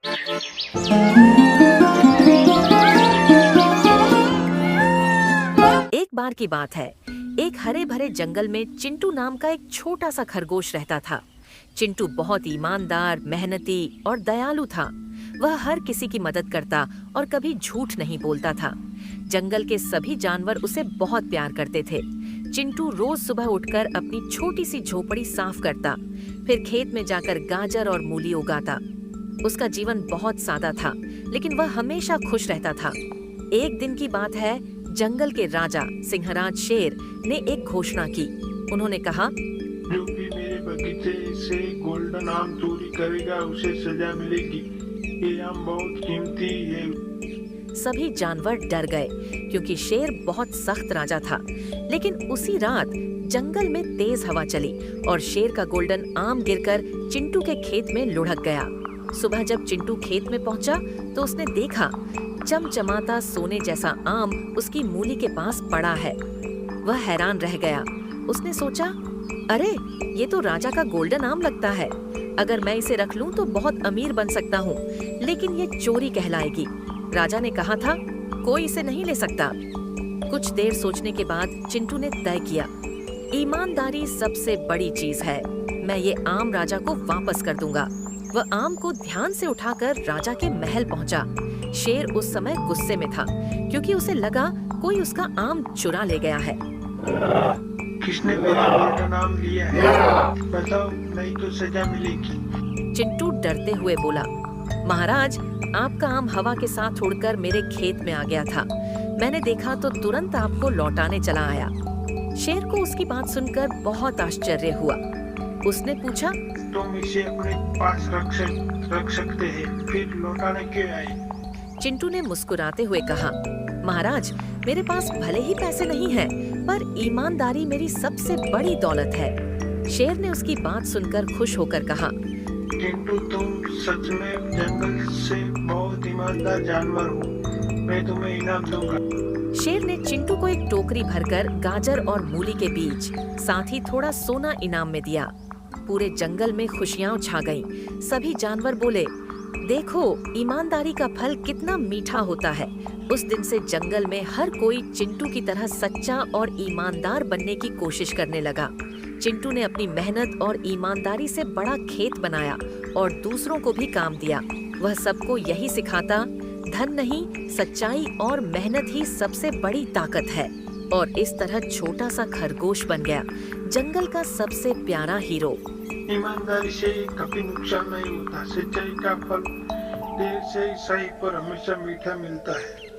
एक बार की बात है, एक हरे भरे जंगल में चिंटू नाम का एक छोटा सा खरगोश रहता था। चिंटू बहुत ईमानदार, मेहनती और दयालु था। वह हर किसी की मदद करता और कभी झूठ नहीं बोलता था। जंगल के सभी जानवर उसे बहुत प्यार करते थे। चिंटू रोज सुबह उठकर अपनी छोटी सी झोपड़ी साफ करता, फिर खेत में जाकर गाजर और मूली उगाता। उसका जीवन बहुत सादा था, लेकिन वह हमेशा खुश रहता था। एक दिन की बात है, जंगल के राजा सिंहराज शेर ने एक घोषणा की। उन्होंने कहा, जो भी मेरे बगीचे से गोल्डन आम चोरी करेगा उसे सजा मिलेगी। ये आम बहुत कीमती है। सभी जानवर डर गए क्योंकि शेर बहुत सख्त राजा था। लेकिन उसी रात जंगल में तेज हवा चली और शेर का गोल्डन आम गिरकर चिंटू के खेत में लुढ़क गया। सुबह जब चिंटू खेत में पहुंचा तो उसने देखा चमचमाता सोने जैसा आम उसकी मूली के पास पड़ा है। वह हैरान रह गया। उसने सोचा, अरे ये तो राजा का गोल्डन आम लगता है। अगर मैं इसे रख लूं तो बहुत अमीर बन सकता हूँ, लेकिन ये चोरी कहलाएगी। राजा ने कहा था, कोई इसे नहीं ले सकता। कुछ देर सोचने के बाद चिंटू ने तय किया, ईमानदारी सबसे बड़ी चीज है। मैं ये आम राजा को वापस कर दूंगा। वह आम को ध्यान से उठाकर राजा के महल पहुंचा। शेर उस समय गुस्से में था क्योंकि उसे लगा कोई उसका आम चुरा ले गया है। किसने मेरा गोल्डन आम लिया है? बताओ, नहीं तो सजा मिलेगी। चिंटू डरते हुए बोला, महाराज, आपका आम हवा के साथ उड़कर मेरे खेत में आ गया था। मैंने देखा तो तुरंत आपको लौटाने चला आया। शेर को उसकी बात सुनकर बहुत आश्चर्य हुआ। उसने पूछा, तुम इसे अपने पास रख सकते हैं, फिर लौटाने क्यों आए? चिंटू ने मुस्कुराते हुए कहा, महाराज, मेरे पास भले ही पैसे नहीं हैं, पर ईमानदारी मेरी सबसे बड़ी दौलत है। शेर ने उसकी बात सुनकर खुश होकर कहा, चिंटू, तुम सच में जंगल से बहुत ईमानदार जानवर हो। मैं तुम्हें इनाम दूंगा। शेर ने चिंटू को एक टोकरी भरकर गाजर और मूली के बीज, साथ ही थोड़ा सोना इनाम में दिया। पूरे जंगल में खुशियां छा गईं। सभी जानवर बोले, देखो ईमानदारी का फल कितना मीठा होता है। उस दिन से जंगल में हर कोई चिंटू की तरह सच्चा और ईमानदार बनने की कोशिश करने लगा। चिंटू ने अपनी मेहनत और ईमानदारी से बड़ा खेत बनाया और दूसरों को भी काम दिया। वह सबको यही सिखाता, धन नहीं, सच्चाई और मेहनत ही सबसे बड़ी ताकत है। और इस तरह छोटा सा खरगोश बन गया जंगल का सबसे प्यारा हीरो। ईमानदारी से कभी नुकसान नहीं होता। सच्चाई का फल देर से सही पर हमेशा मीठा मिलता है।